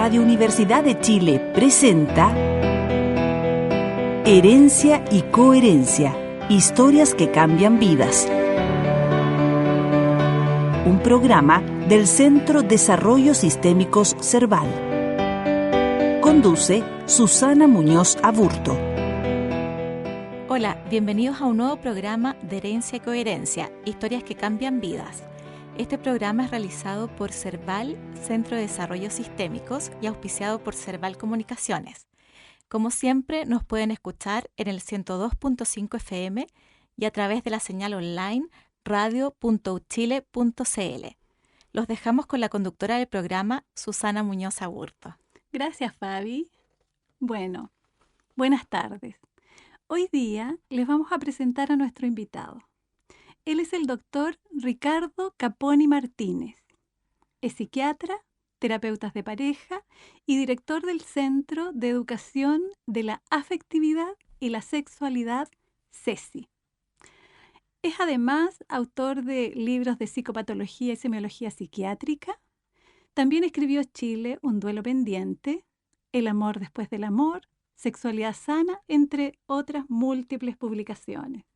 Radio Universidad de Chile presenta Herencia y Coherencia, historias que cambian vidas. Un programa del Centro Desarrollo Sistémicos Cerval. Conduce Susana Muñoz Aburto. Hola, bienvenidos a un nuevo programa de Herencia y Coherencia, historias que cambian vidas. Este programa es realizado por Cerval, Centro de Desarrollo Sistémicos, y auspiciado por Cerval Comunicaciones. Como siempre, nos pueden escuchar en el 102.5 FM y a través de la señal online radio.uchile.cl. Los dejamos con la conductora del programa, Susana Muñoz Aburto. Gracias, Fabi. Bueno, buenas tardes. Hoy día les vamos a presentar a nuestro invitado. Él es el doctor Ricardo Caponi Martínez. Es psiquiatra, terapeuta de pareja y director del Centro de Educación de la Afectividad y la Sexualidad, CESI. Es además autor de libros de psicopatología y semiología psiquiátrica. También escribió Chile, un duelo pendiente, El amor después del amor, Sexualidad sana, entre otras múltiples publicaciones.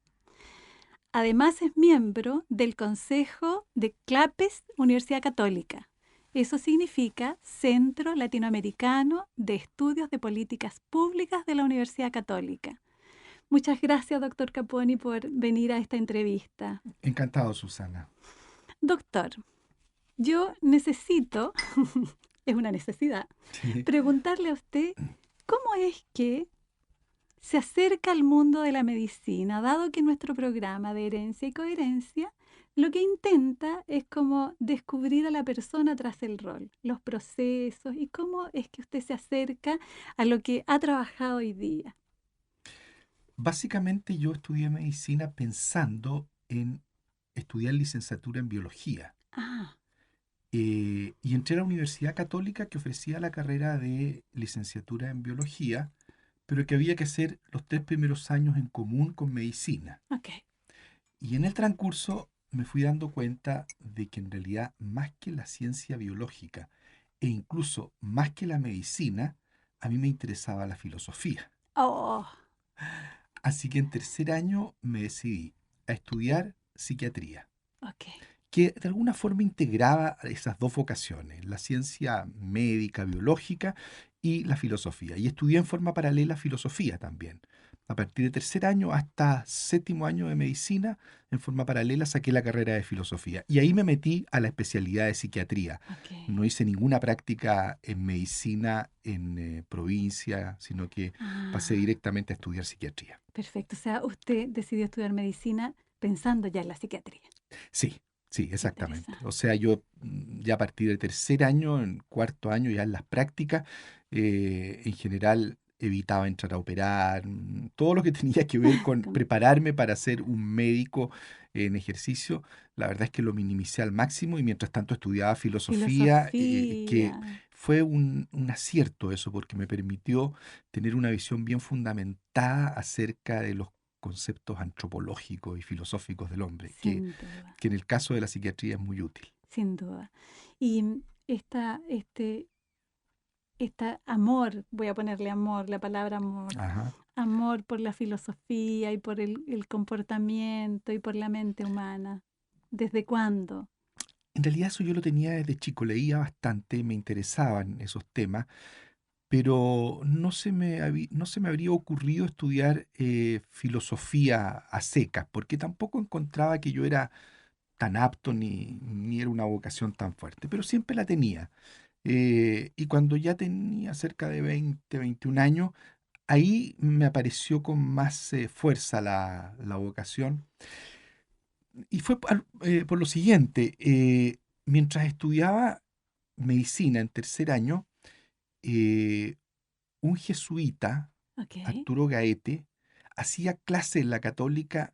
Además es miembro del Consejo de CLAPES Universidad Católica. Eso significa Centro Latinoamericano de Estudios de Políticas Públicas de la Universidad Católica. Muchas gracias, doctor Caponi, por venir a esta entrevista. Encantado, Susana. Doctor, yo necesito, es una necesidad, preguntarle a usted cómo es que se acerca al mundo de la medicina, dado que nuestro programa de Herencia y Coherencia lo que intenta es como descubrir a la persona tras el rol, los procesos y cómo es que usted se acerca a lo que ha trabajado hoy día. Básicamente yo estudié medicina pensando en estudiar licenciatura en biología. Y entré a la Universidad Católica que ofrecía la carrera de licenciatura en biología, pero que había que hacer los 3 primeros años en común con medicina. Okay. Y en el transcurso me fui dando cuenta de que en realidad más que la ciencia biológica e incluso más que la medicina, a mí me interesaba la filosofía. Oh. Así que en tercer año me decidí a estudiar psiquiatría, Okay. que de alguna forma integraba esas dos vocaciones, la ciencia médica, biológica y la filosofía. Y estudié en forma paralela filosofía también. A partir de tercer año hasta séptimo año de medicina, en forma paralela saqué la carrera de filosofía. Y ahí me metí a la especialidad de psiquiatría. Okay. No hice ninguna práctica en medicina en provincia, sino que pasé directamente a estudiar psiquiatría. Perfecto. O sea, usted decidió estudiar medicina pensando ya en la psiquiatría. Sí, exactamente. O sea, yo ya a partir del tercer año, en cuarto año, ya en las prácticas, en general evitaba entrar a operar, todo lo que tenía que ver con prepararme para ser un médico en ejercicio, la verdad es que lo minimicé al máximo y mientras tanto estudiaba filosofía, que fue un acierto eso, porque me permitió tener una visión bien fundamentada acerca de los conceptos antropológicos y filosóficos del hombre, que en el caso de la psiquiatría es muy útil. Sin duda. Y este amor, voy a ponerle amor, la palabra amor, amor por la filosofía y por el comportamiento y por la mente humana, ¿desde cuándo? En realidad eso yo lo tenía desde chico, leía bastante, me interesaban esos temas, pero no se me habría ocurrido estudiar filosofía a secas, porque tampoco encontraba que yo era tan apto ni era una vocación tan fuerte, pero siempre la tenía. Y cuando ya tenía cerca de 20, 21 años, ahí me apareció con más fuerza la vocación. Y fue por lo siguiente, mientras estudiaba medicina en tercer año, un jesuita, Arturo Gaete, hacía clase en la Católica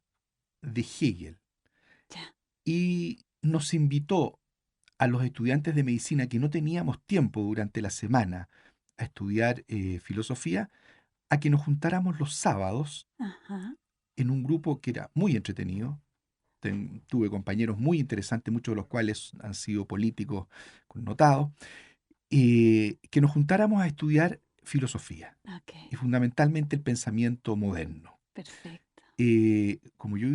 de Hegel y nos invitó a los estudiantes de medicina que no teníamos tiempo durante la semana a estudiar filosofía, a que nos juntáramos los sábados en un grupo que era muy entretenido. Tuve compañeros muy interesantes, muchos de los cuales han sido políticos connotados, que nos juntáramos a estudiar filosofía Ok, y fundamentalmente el pensamiento moderno. perfecto. Como yo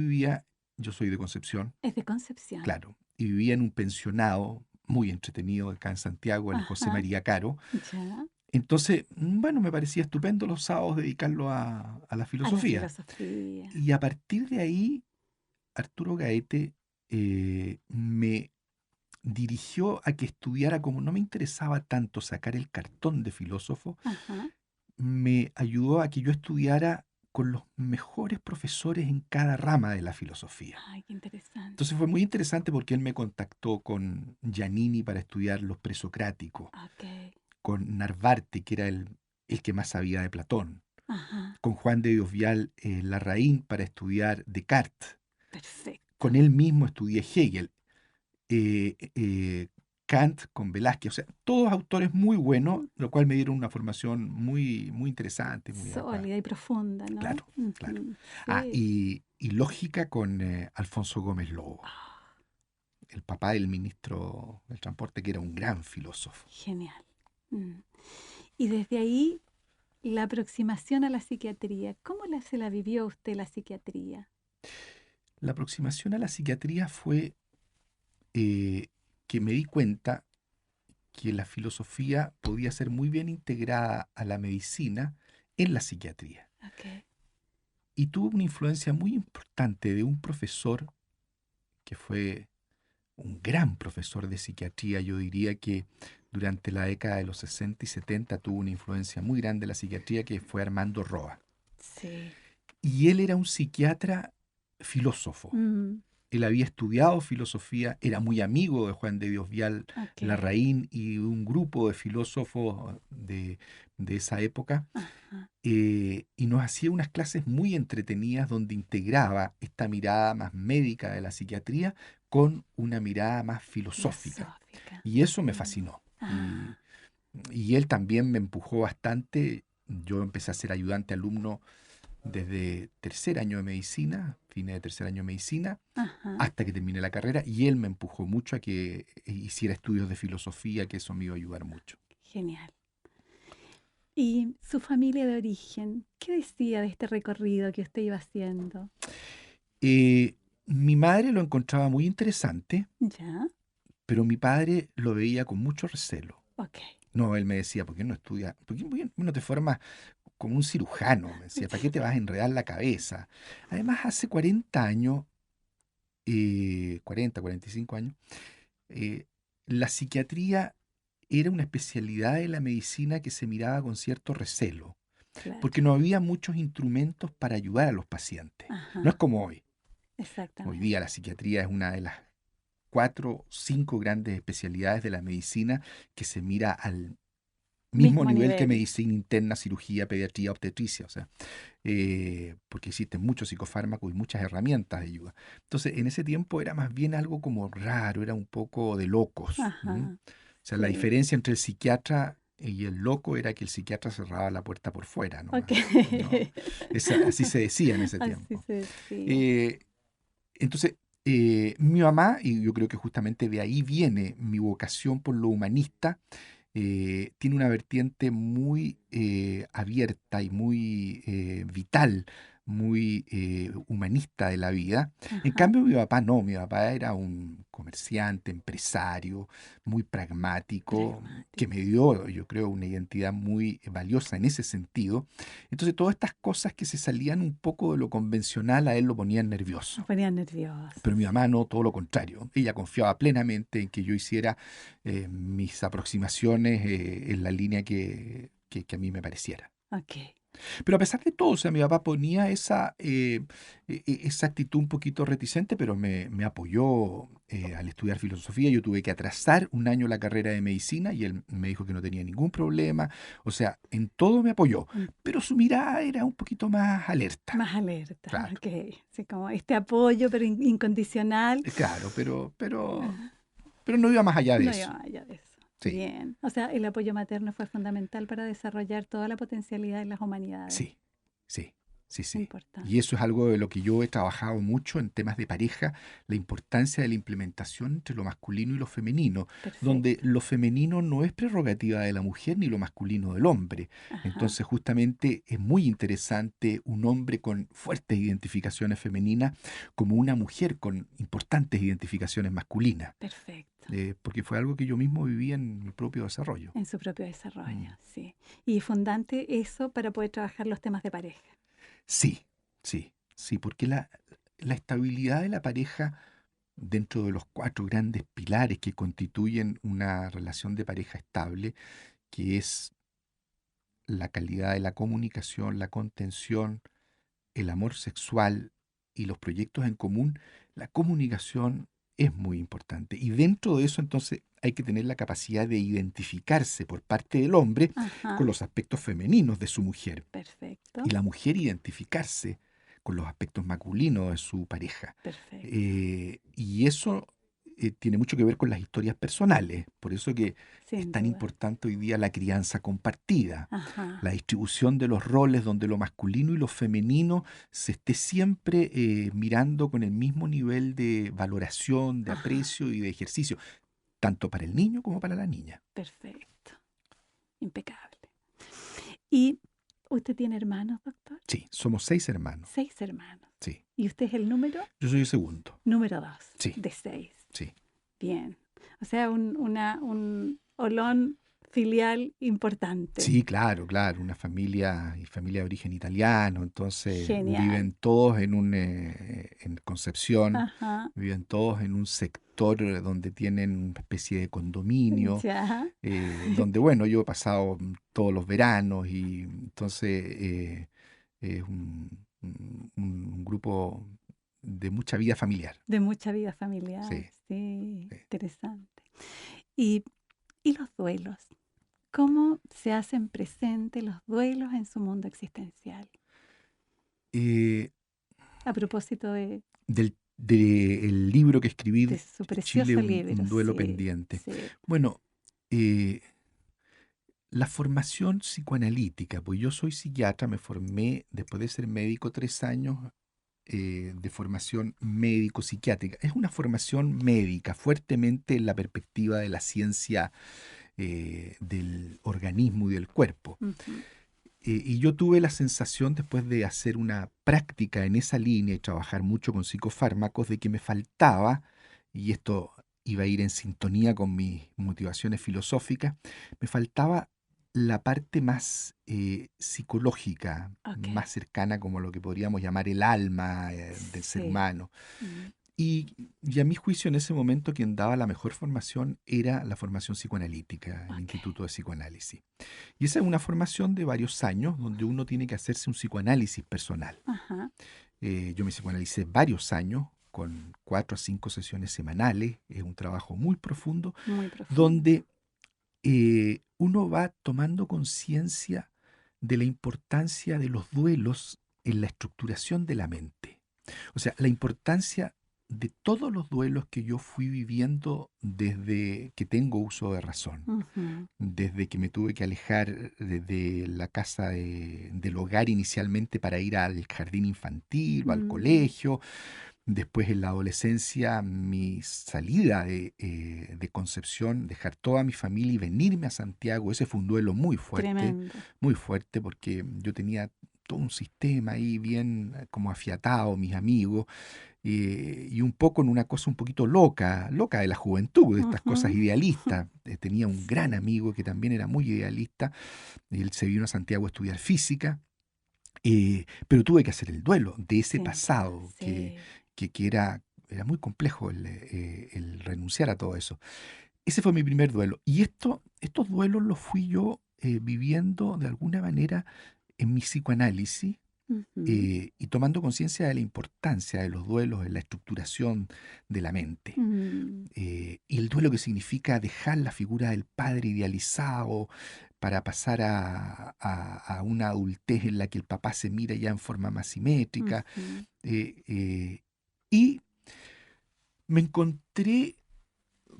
soy de Concepción, Es de Concepción. claro, y vivía en un pensionado muy entretenido acá en Santiago, el José Ajá, María Caro. ya. Entonces, bueno, me parecía estupendo los sábados dedicarlo a la A la filosofía. filosofía. Y a partir de ahí, Arturo Gaete me dirigió a que estudiara, como no me interesaba tanto sacar el cartón de filósofo, Ajá. me ayudó a que yo estudiara con los mejores profesores en cada rama de la filosofía. Ay, qué interesante. Entonces fue muy interesante porque él me contactó con Giannini para estudiar los presocráticos, Ok. con Narvarte, que era el que más sabía de Platón, Ajá. con Juan de Dios Vial Larraín para estudiar Descartes. Con Perfecto. él mismo estudié Hegel, eh, eh, Kant con Velázquez, o sea, todos autores muy buenos, lo cual me dieron una formación muy, muy interesante, muy adecuada. Sólida y profunda, ¿no? Claro, claro. Ujú, Ah, sí. y lógica con Alfonso Gómez Lobo, Ah, el papá del ministro del Transporte, que era un gran filósofo. genial. Mm. Y desde ahí, la aproximación a la psiquiatría. Se la vivió usted la psiquiatría? La aproximación a la psiquiatría fue que me di cuenta que la filosofía podía ser muy bien integrada a la medicina en la psiquiatría. Ok. Y tuvo una influencia muy importante de un profesor que fue un gran profesor de psiquiatría. Yo diría que durante la década de los 60 y 70 tuvo una influencia muy grande en la psiquiatría, que fue Armando Roa. Sí. Y él era un psiquiatra filósofo. Mm, Él había estudiado filosofía, era muy amigo de Juan de Dios Vial ok. Larraín y un grupo de filósofos de esa época, Ajá. y nos hacía unas clases muy entretenidas donde integraba esta mirada más médica de la psiquiatría con una mirada más filosófica. Filosófica. Y eso me Mm. fascinó. Ah, Y él también me empujó bastante. Yo empecé a ser ayudante alumno desde tercer año de medicina, fines de tercer año de medicina, ajá. hasta que terminé la carrera, y él me empujó mucho a que hiciera estudios de filosofía, que eso me iba a ayudar mucho. Genial. ¿Y su familia de origen? ¿Qué decía de este recorrido que usted iba haciendo? Eh, Mi madre lo encontraba muy interesante, ¿Ya? pero mi padre lo veía con mucho recelo. Ok. No, él me decía, ¿por qué no estudias? ¿Por qué no te formas como un cirujano? Me decía, ¿para qué te vas a enredar la cabeza? Además, hace 40 años, 40, 45 años, eh, la psiquiatría era una especialidad de la medicina que se miraba con cierto recelo, Claro. porque no había muchos instrumentos para ayudar a los pacientes. No es Ajá. como hoy. Hoy Exactamente. día la psiquiatría es una de las 4 o 5 grandes especialidades de la medicina que se mira al mismo Mismo nivel que nivel. medicina interna, cirugía, pediatría, obstetricia, o sea, porque existen muchos psicofármacos y muchas herramientas de ayuda. Entonces, en ese tiempo era más bien algo como raro, era un poco de locos. O Ajá. sea, la Sí. diferencia entre el psiquiatra y el loco era que el psiquiatra cerraba la puerta por fuera Ok. nomás. ¿No? Así se decía en ese Así tiempo. se decía. Eh, entonces, mi mamá, y yo creo que justamente de ahí viene mi vocación por lo humanista, tiene una vertiente muy abierta y muy vital, muy humanista de la vida. En Ajá. cambio, mi papá no, mi papá era un comerciante, empresario, muy pragmático, que me Pragmático. dio, yo creo, una identidad muy valiosa en ese sentido. Entonces, todas estas cosas que se salían un poco de lo convencional, a él lo ponían Me nervioso. ponía nervioso, Pero mi sí. mamá no, todo lo contrario. Ella confiaba plenamente en que yo hiciera mis aproximaciones en la línea que a mí me pareciera. Ok. Pero a pesar de todo, o sea, mi papá ponía esa actitud un poquito reticente, pero me apoyó al estudiar filosofía. Yo tuve que atrasar un año la carrera de medicina y él me dijo que no tenía ningún problema. O sea, en todo me apoyó, Mm, pero su mirada era un poquito más alerta. más alerta. Claro, Ok. Sí, como este apoyo, pero incondicional. claro, Ah, pero no iba más allá de no eso. iba allá de eso. Sí. Bien. O sea, el apoyo materno fue fundamental para desarrollar toda la potencialidad de las humanidades. Sí, sí. sí, sí. Importante. Y eso es algo de lo que yo he trabajado mucho en temas de pareja, la importancia de la implementación entre lo masculino y lo femenino, donde Perfecto. lo femenino no es prerrogativa de la mujer ni lo masculino del hombre. Ajá. Entonces, justamente es muy interesante un hombre con fuertes identificaciones femeninas como una mujer con importantes identificaciones masculinas, Perfecto. porque fue algo que yo mismo viví en mi propio desarrollo. En su propio desarrollo, Mm. sí. Y fundante eso para poder trabajar los temas de pareja. Sí, sí, sí, porque la estabilidad de la pareja dentro de los cuatro grandes pilares que constituyen una relación de pareja estable, que es la calidad de la comunicación, la contención, el amor sexual y los proyectos en común, la comunicación es muy importante. Y dentro de eso entonces hay que tener la capacidad de identificarse por parte del hombre con Ajá. los aspectos femeninos de su mujer Perfecto. y la mujer identificarse con los aspectos masculinos de su pareja. Perfecto. Y eso tiene mucho que ver con las historias personales. Por eso que es Sin tan duda. importante hoy día la crianza compartida, Ajá. la distribución de los roles donde lo masculino y lo femenino se esté siempre mirando con el mismo nivel de valoración, de Ajá. aprecio y de ejercicio, tanto para el niño como para la niña. Perfecto. Impecable. ¿Y usted tiene hermanos, doctor? Sí, somos 6 hermanos. 6 hermanos. Sí, ¿Y usted es el número? yo soy el segundo. Número 2 Sí, de 6. sí. Bien. O sea, un olón filial importante. Sí, claro, claro, una familia y familia de origen italiano, entonces Genial. viven todos en Concepción, Ajá. viven todos en un sector donde tienen una especie de condominio, Ya. donde, bueno, yo he pasado todos los veranos y entonces es un grupo de mucha vida familiar. De mucha vida familiar. Sí, Sí. sí. Interesante. ¿Y, y los duelos? ¿Cómo se hacen presentes los duelos en su mundo existencial? Eh, A propósito del libro que escribí, de su Chile, precioso un libro. duelo Sí, pendiente. sí. Bueno, eh, la formación psicoanalítica, pues yo soy psiquiatra, me formé después de ser médico 3 años de formación médico-psiquiátrica. Es una formación médica, fuertemente en la perspectiva de la ciencia del organismo y del cuerpo. Ujú. Y yo tuve la sensación, después de hacer una práctica en esa línea y trabajar mucho con psicofármacos, de que me faltaba, y esto iba a ir en sintonía con mis motivaciones filosóficas, me faltaba la parte más psicológica, Ok. más cercana como lo que podríamos llamar el alma del ser Sí. humano. Mm. Y a mi juicio, en ese momento, quien daba la mejor formación era la formación psicoanalítica, el Ok. Instituto de Psicoanálisis. Y esa es una formación de varios años donde uno tiene que hacerse un psicoanálisis personal. Ajá. Yo me psicoanalicé varios años, con 4 a 5 sesiones semanales. Es un trabajo muy profundo, Muy profundo. donde uno va tomando conciencia de la importancia de los duelos en la estructuración de la mente. O sea, la importancia de todos los duelos que yo fui viviendo desde que tengo uso de razón, Ujú. desde que me tuve que alejar de la casa del hogar inicialmente para ir al jardín infantil o al Mm. colegio, después en la adolescencia mi salida de Concepción, dejar toda mi familia y venirme a Santiago. Ese fue un duelo Tremendo. muy fuerte porque yo tenía todo un sistema ahí bien como afiatado, mis amigos, y un poco en una cosa un poquito loca, loca de la juventud, de estas cosas Ujú. idealistas. Tenía un gran Sí. amigo que también era muy idealista, y él se vino a Santiago a estudiar física, pero tuve que hacer el duelo de ese Sin duda. pasado Sí. que era muy complejo el renunciar a todo eso. Ese fue mi primer duelo. Y estos duelos los fui yo viviendo de alguna manera en mi psicoanálisis, Ujú. y tomando conciencia de la importancia de los duelos en la estructuración de la mente. Mm. Y el duelo que significa dejar la figura del padre idealizado para pasar a una adultez en la que el papá se mira ya en forma más simétrica. Ujú. eh, eh, y me encontré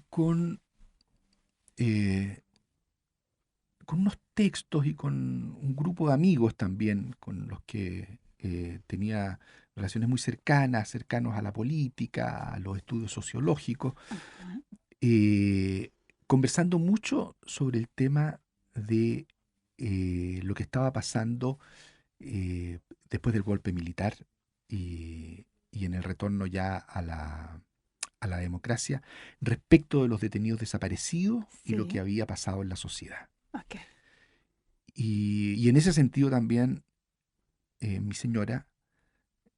con, eh, con unos textos y con un grupo de amigos también con los que tenía relaciones muy cercanos a la política, a los estudios sociológicos, Ajá. conversando mucho sobre el tema de lo que estaba pasando después del golpe militar y en el retorno ya a la democracia respecto de los detenidos desaparecidos y lo que Sí. había pasado en la sociedad. Ok. Y en ese sentido también mi señora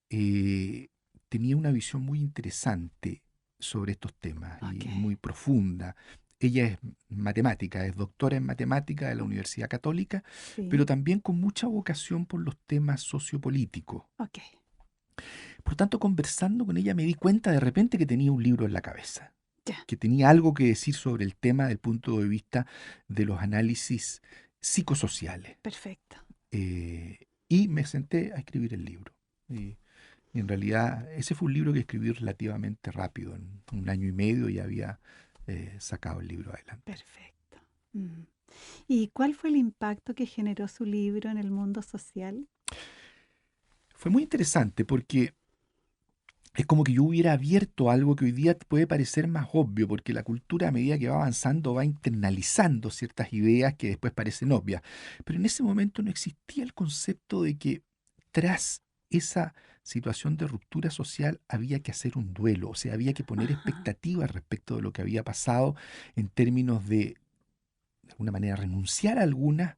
eh, tenía una visión muy interesante sobre estos temas Ok. y muy profunda. Ella es matemática, es doctora en matemática de la Universidad Católica, pero Sí. también con mucha vocación por los temas sociopolíticos. Ok. Por tanto, conversando con ella me di cuenta de repente que tenía un libro en la cabeza, Ya. que tenía algo que decir sobre el tema desde el punto de vista de los análisis psicosociales. Perfecto. Y me senté a escribir el libro. Y en realidad ese fue un libro que escribí relativamente rápido, en 1 año y medio ya había sacado el libro adelante. Perfecto. Mm. ¿Y cuál fue el impacto que generó su libro en el mundo social? Fue muy interesante porque es como que yo hubiera abierto algo que hoy día puede parecer más obvio, porque la cultura a medida que va avanzando va internalizando ciertas ideas que después parecen obvias. Pero en ese momento no existía el concepto de que tras esa situación de ruptura social había que hacer un duelo, o sea, había que poner Ajá. expectativas respecto de lo que había pasado en términos de alguna manera, renunciar a algunas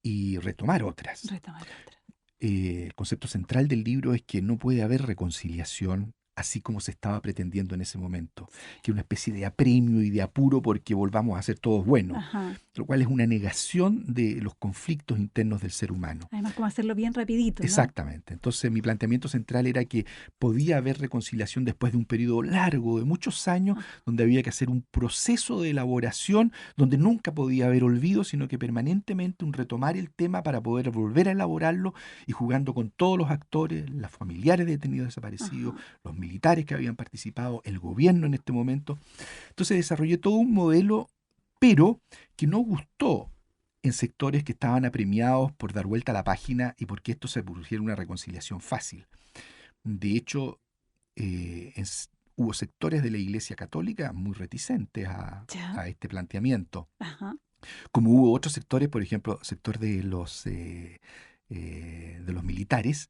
y retomar otras. Retomar otra. El concepto central del libro es que no puede haber reconciliación así como se estaba pretendiendo en ese momento, Sí. que una especie de apremio y de apuro porque volvamos a ser todos buenos, Ajá. lo cual es una negación de los conflictos internos del ser humano. Además, como hacerlo bien rapidito, ¿no? Exactamente. Entonces mi planteamiento central era que podía haber reconciliación después de un periodo largo, de muchos años, Ah, donde había que hacer un proceso de elaboración, donde nunca podía haber olvido, sino que permanentemente un retomar el tema para poder volver a elaborarlo y jugando con todos los actores, los familiares de detenidos desaparecidos, ajá. los militares que habían participado, el gobierno en este momento. Entonces desarrollé todo un modelo, pero que no gustó en sectores que estaban apremiados por dar vuelta a la página y porque esto se produjera una reconciliación fácil. De hecho, hubo sectores de la Iglesia Católica muy reticentes Ya. a este planteamiento, Ajá. como hubo otros sectores, por ejemplo, sector de los militares,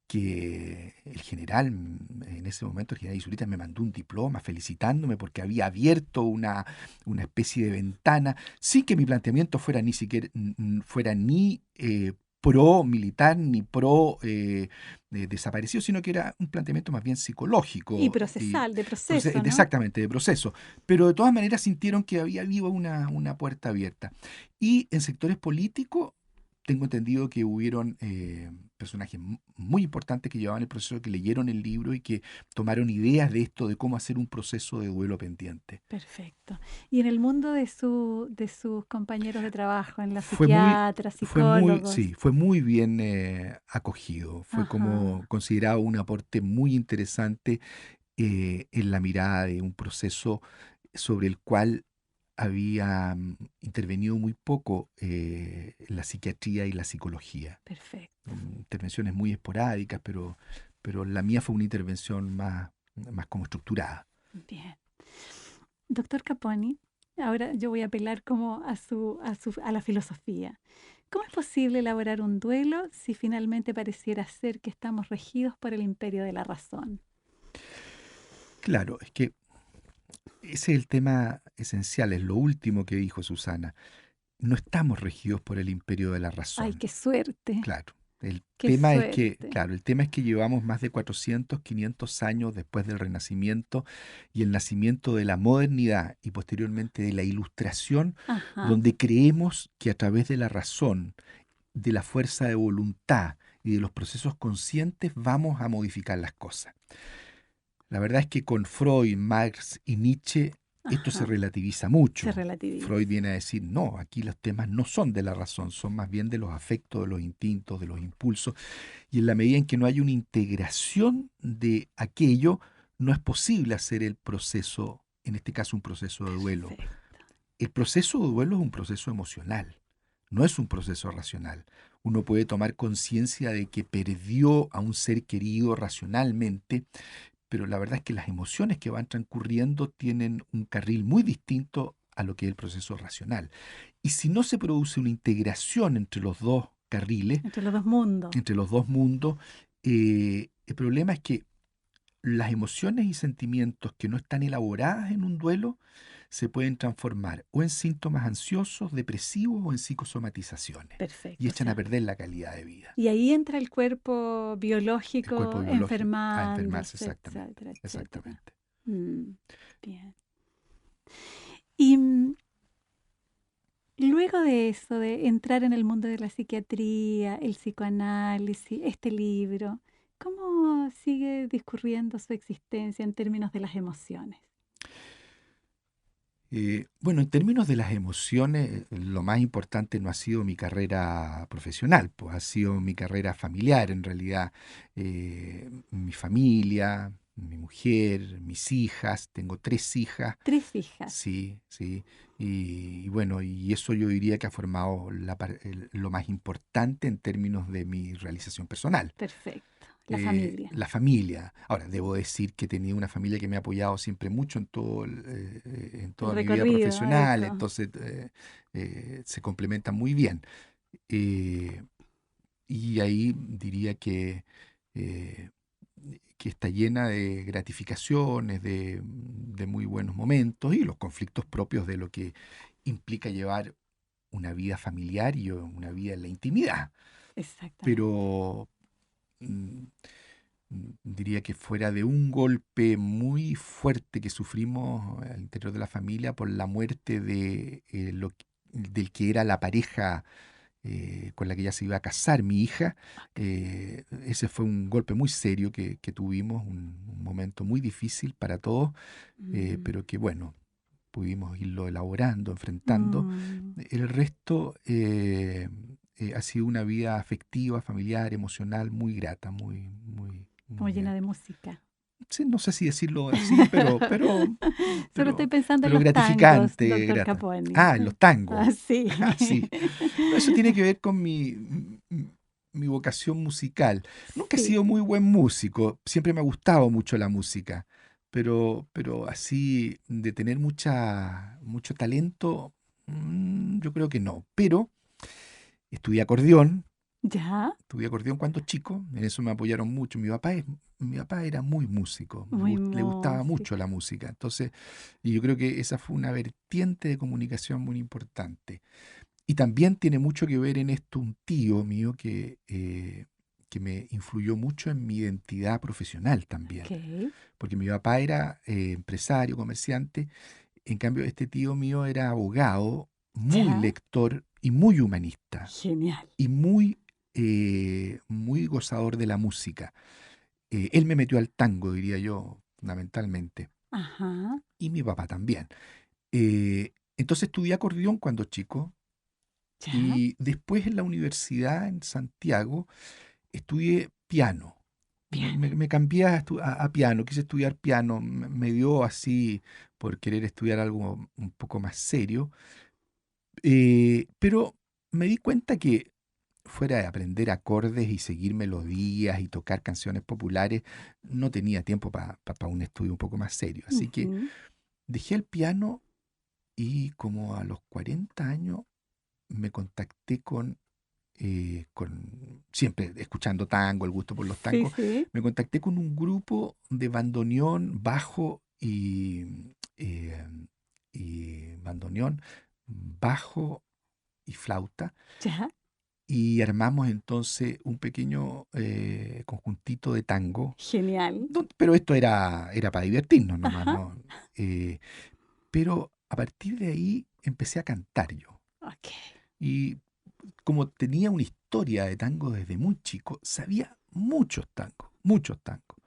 que el general, en ese momento, el general Isurita me mandó un diploma felicitándome porque había abierto una especie de ventana, sin que mi planteamiento fuera ni siquiera, fuera ni pro militar ni pro desaparecido, sino que era un planteamiento más bien Y psicológico procesal, de proceso, ¿no? exactamente, de proceso. Pero de todas maneras sintieron que había una puerta abierta. Y en sectores políticos, tengo entendido que hubieron personajes muy importantes que llevaban el proceso, que leyeron el libro y que tomaron ideas de esto, de cómo hacer un proceso de duelo pendiente. Perfecto. Y en el mundo de sus compañeros de trabajo, en la Fue muy, psiquiatra, psicólogos. sí, fue muy bien acogido. Fue como Ajá. considerado un aporte muy interesante en la mirada de un proceso sobre el cual había intervenido muy poco la psiquiatría y la psicología. Perfecto. Intervenciones muy esporádicas, pero la mía fue una intervención más como estructurada. Bien. Doctor Caponi, ahora yo voy a apelar como a la filosofía. ¿Cómo es posible elaborar un duelo si finalmente pareciera ser que estamos regidos por el imperio de la razón? Claro, es que ese es el tema esencial, es lo último que dijo Susana. No estamos regidos por el imperio de la Ay, razón. qué suerte, Claro. El qué tema es que, suerte. claro, el tema es que llevamos más de 400, 500 años después del Renacimiento y el nacimiento de la modernidad y posteriormente de la Ilustración, Ajá, donde creemos que a través de la razón, de la fuerza de voluntad y de los procesos conscientes vamos a modificar las cosas. La verdad es que con Freud, Marx y Nietzsche esto se ajá. relativiza Se mucho. relativiza. Freud viene a decir, no, aquí los temas no son de la razón, son más bien de los afectos, de los instintos, de los impulsos. Y en la medida en que no hay una integración de aquello, no es posible hacer el proceso, en este caso un proceso de duelo. Perfecto. El proceso de duelo es un proceso emocional. no es un proceso racional. Uno puede tomar conciencia de que perdió a un ser querido racionalmente, pero la verdad es que las emociones que van transcurriendo tienen un carril muy distinto a lo que es el proceso racional. Y si no se produce una integración entre los dos carriles, Entre los dos mundos. entre los dos mundos, el problema es que las emociones y sentimientos que no están elaboradas en un duelo se pueden transformar o en síntomas ansiosos, depresivos o en psicosomatizaciones Perfecto. y O echan a sea, perder la calidad de vida. y ahí entra el cuerpo El biológico cuerpo biológico a enfermarse, enfermándose, exactamente. etcétera, etcétera. Exactamente. Bien. Y luego de eso, de entrar en el mundo de la psiquiatría, el psicoanálisis, este libro, ¿cómo sigue discurriendo su existencia en términos de las emociones? Bueno, en términos de las emociones, lo más importante no ha sido mi carrera profesional, pues ha sido mi carrera familiar, en realidad. Mi familia, mi mujer, mis hijas, tengo 3 hijas, 3 hijas. sí, sí, y bueno, y eso yo diría que ha formado lo más importante en términos de mi realización personal. Perfecto. La familia. La familia. Ahora, debo decir que he tenido una familia que me ha apoyado siempre mucho en El toda mi vida recorrido, profesional, eso. entonces se complementan muy bien. Eh, y ahí diría eh, que está llena de gratificaciones, de muy buenos momentos y los conflictos propios de lo que implica llevar una vida familiar y una vida en la intimidad. Exactamente. Pero mm, diría que fuera de un golpe muy fuerte que sufrimos al interior de la familia por la muerte del que era la pareja con la que ya se iba a casar mi hija. Ese fue un golpe muy serio que tuvimos, un momento muy difícil para todos, pero que bueno, pudimos irlo elaborando, enfrentando. El resto ha sido una vida afectiva, familiar, emocional, muy grata, Como muy llena de música. sí, no sé si decirlo así, Solo estoy pensando en pero los tangos, gratificante, doctor grata. Caponi. Ah, en los tangos. Ah, sí. Ah, sí. No, eso tiene que ver con mi vocación musical. Nunca he Sí. sido muy buen músico, siempre me ha gustado mucho la música, pero así de tener mucho talento, yo creo que no. Pero estudié acordeón. ¿Ya? Estudié acordeón cuando chico, en eso me apoyaron mucho. Mi papá era muy músico, Muy le gustaba mucho músico. la música. Entonces, y yo creo que esa fue una vertiente de comunicación muy importante. Y también tiene mucho que ver en esto un tío mío que me influyó mucho en mi identidad profesional también. Ok. Porque mi papá era empresario, comerciante. En cambio, este tío mío era abogado, muy ¿Ya? lector y muy humanista Genial. y muy gozador de la música. Él me metió al tango, diría yo, fundamentalmente, Ajá. y mi papá también. Entonces estudié acordeón cuando chico ¿Ya? y después en la universidad en Santiago estudié piano. Piano. Me cambié a piano, quise estudiar piano, me dio así por querer estudiar algo un poco más serio, pero me di cuenta que fuera de aprender acordes y seguir melodías y tocar canciones populares, no tenía tiempo para un estudio un poco más serio. Así que Ujú. dejé el piano y como a los 40 años me contacté siempre escuchando tango, el gusto por los Sí, tangos, sí. me contacté con un grupo de bandoneón, bajo eh, y bandoneón, bajo y flauta. ¿Ya? Y armamos entonces un pequeño conjuntito de tango, Genial. pero esto era para divertirnos nomás, Ajá. ¿no? Pero a partir de ahí empecé a cantar yo. Ok. Y como tenía una historia de tango desde muy chico, sabía muchos tangos, muchos tangos.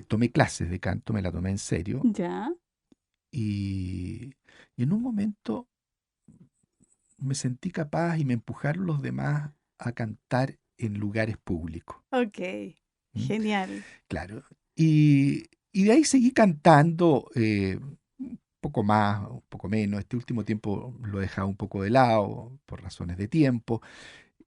Tomé clases de canto, me la tomé en serio, ¿Ya? y en un momento me sentí capaz y me empujaron los demás a cantar en lugares públicos. Ok. ¿Mm? Genial. Claro. Y de ahí seguí cantando un poco más, un poco menos. Este último tiempo lo he dejado un poco de lado por razones de tiempo.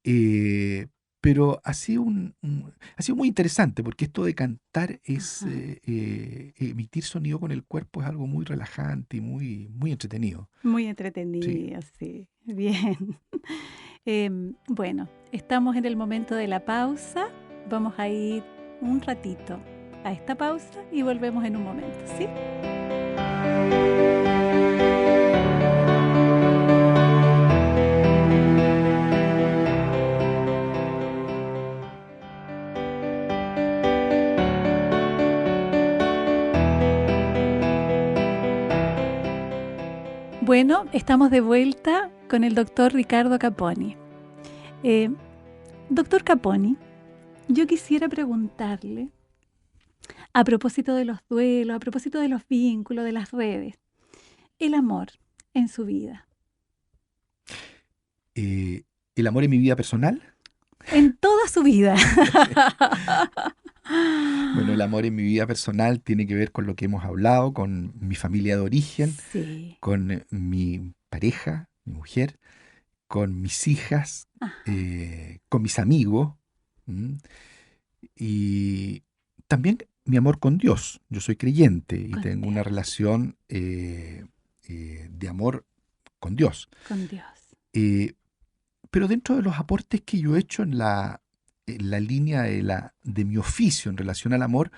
Eh, pero ha sido muy interesante porque esto de cantar es Ajá. emitir sonido con el cuerpo es algo muy relajante y muy entretenido. Muy Sí. entretenido, sí. Bien. Bueno, estamos en el momento de la pausa. Vamos a ir un ratito a esta pausa y volvemos en un momento, ¿sí? Bueno, estamos de vuelta con el doctor Ricardo Caponi. Eh, Doctor Caponi, yo quisiera preguntarle, a propósito de los duelos, a propósito de los vínculos, de las redes, el amor en su vida. El amor en mi vida personal. En toda su vida. Bueno, el amor en mi vida personal tiene que ver con lo que hemos hablado, con mi familia de origen, Sí. con mi pareja, mi mujer, con mis hijas, Ajá. con mis amigos, ¿m? Y también mi amor con Dios. Yo soy creyente y Con tengo una Dios. relación de amor con Dios. Con Dios. Eh, pero dentro de los aportes que yo he hecho en la línea de mi oficio en relación al amor,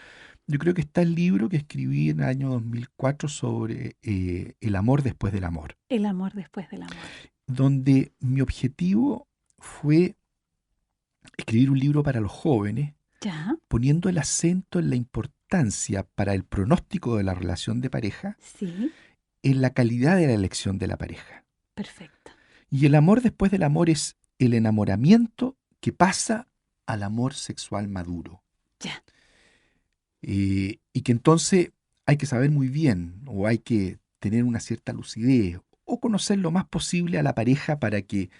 yo creo que está el libro que escribí en el año 2004 sobre el amor después del amor, El amor después del amor. donde mi objetivo fue escribir un libro para los jóvenes, ¿Ya? poniendo el acento en la importancia para el pronóstico de la relación de pareja, Sí. en la calidad de la elección de la pareja. Perfecto. Y el amor después del amor es el enamoramiento que pasa al amor sexual maduro. Ya. Y que entonces hay que saber muy bien o hay que tener una cierta lucidez o conocer lo más posible a la pareja para que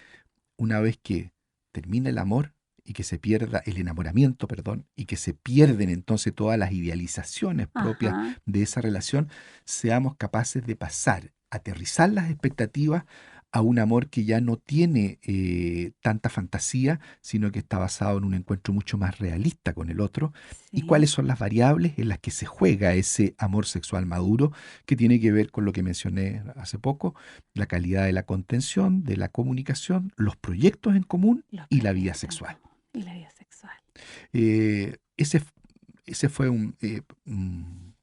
una vez que termine el amor y que se pierda el enamoramiento, perdón, y que se pierden entonces todas las idealizaciones propias Ajá. de esa relación, seamos capaces de pasar, aterrizar las expectativas a un amor que ya no tiene tanta fantasía, sino que está basado en un encuentro mucho más realista con el otro. ¿Y Sí. cuáles son las variables en las que se juega ese amor sexual maduro, que tiene que ver con lo que mencioné hace poco, la calidad de la contención, de la comunicación, los proyectos en común Los y la vida proyectos sexual? y la vida sexual. Eh, ese, ese fue un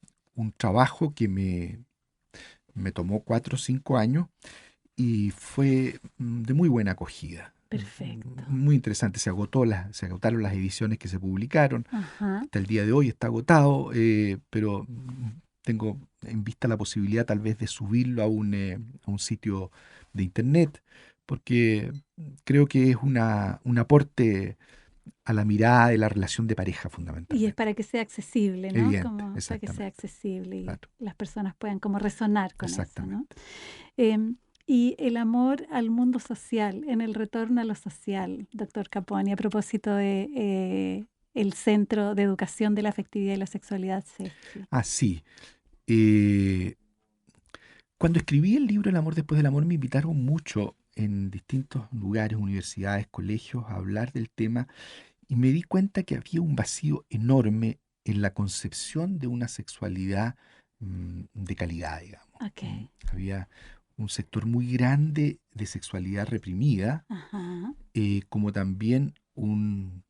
trabajo que me tomó 4 o 5 años y fue de muy buena acogida. Perfecto. Muy interesante. Se agotaron las ediciones que se publicaron. Ajá. Hasta el día de hoy está agotado, pero tengo en vista la posibilidad tal vez de subirlo a un sitio de internet, porque creo que es un aporte a la mirada de la relación de pareja Y es fundamentalmente. para que sea accesible, ¿no? Evidente, Como para que sea exactamente. accesible y Claro, las personas puedan como resonar con eso, ¿no? exactamente. Y el amor al mundo social, en el retorno a lo social, doctor Caponi, a propósito de el Centro de Educación de la Afectividad y la Sexualidad, CEFI. Ah, sí. Eh, Cuando escribí el libro El amor después del amor, me invitaron mucho en distintos lugares, universidades, colegios, a hablar del tema y me di cuenta que había un vacío enorme en la concepción de una sexualidad de calidad, digamos. Ok. Había un sector muy grande de sexualidad reprimida, Ajá. como también un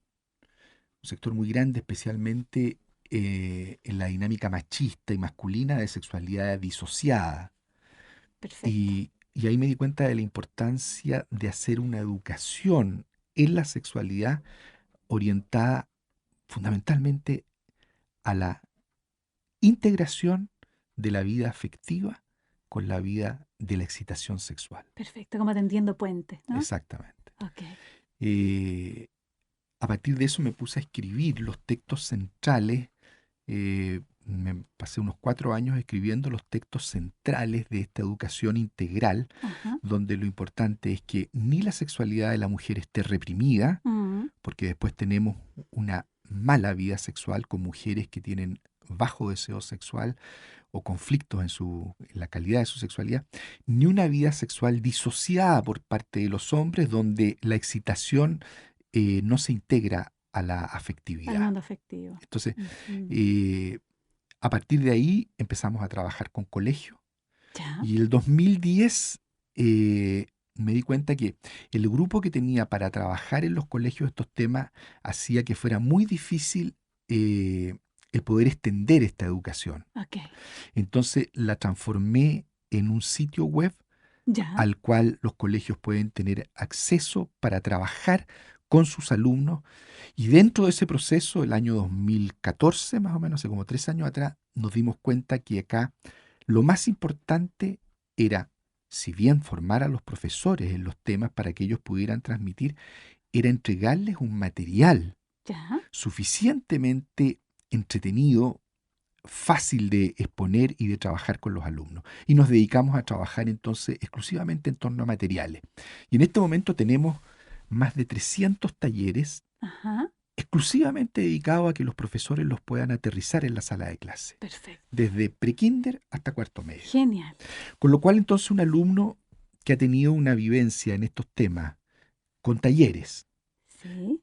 sector muy grande, especialmente en la dinámica machista y masculina de sexualidad disociada. Perfecto. Y ahí me di cuenta de la importancia de hacer una educación en la sexualidad orientada fundamentalmente a la integración de la vida afectiva con la vida de la excitación sexual. Perfecto, como tendiendo puentes, ¿no? Exactamente. Ok. A partir de eso me puse a escribir los textos centrales. Me pasé unos 4 años escribiendo los textos centrales de esta educación integral, Ajá. donde lo importante es que ni la sexualidad de la mujer esté reprimida, Mm. porque después tenemos una mala vida sexual con mujeres que tienen bajo deseo sexual o conflictos en la calidad de su sexualidad, ni una vida sexual disociada por parte de los hombres donde la excitación no se integra a la Al afectividad. mundo afectivo. Entonces, Ujú. a partir de ahí empezamos a trabajar con colegios Ya. y el 2010 me di cuenta que el grupo que tenía para trabajar en los colegios estos temas hacía que fuera muy difícil el poder extender esta educación. Ok. Entonces la transformé en un sitio web Ya. al cual los colegios pueden tener acceso para trabajar con sus alumnos. Y dentro de ese proceso, el año 2014, más o menos, hace como 3 años atrás, nos dimos cuenta que acá lo más importante era, si bien formar a los profesores en los temas para que ellos pudieran transmitir, era entregarles un material Ya. suficientemente entretenido, fácil de exponer y de trabajar con los alumnos. Y nos dedicamos a trabajar entonces exclusivamente en torno a materiales. Y en este momento tenemos más de 300 talleres Ajá. exclusivamente dedicados a que los profesores los puedan aterrizar en la sala de clase, Perfecto. desde prekinder hasta cuarto medio. Genial. Con lo cual entonces un alumno que ha tenido una vivencia en estos temas con talleres, Sí.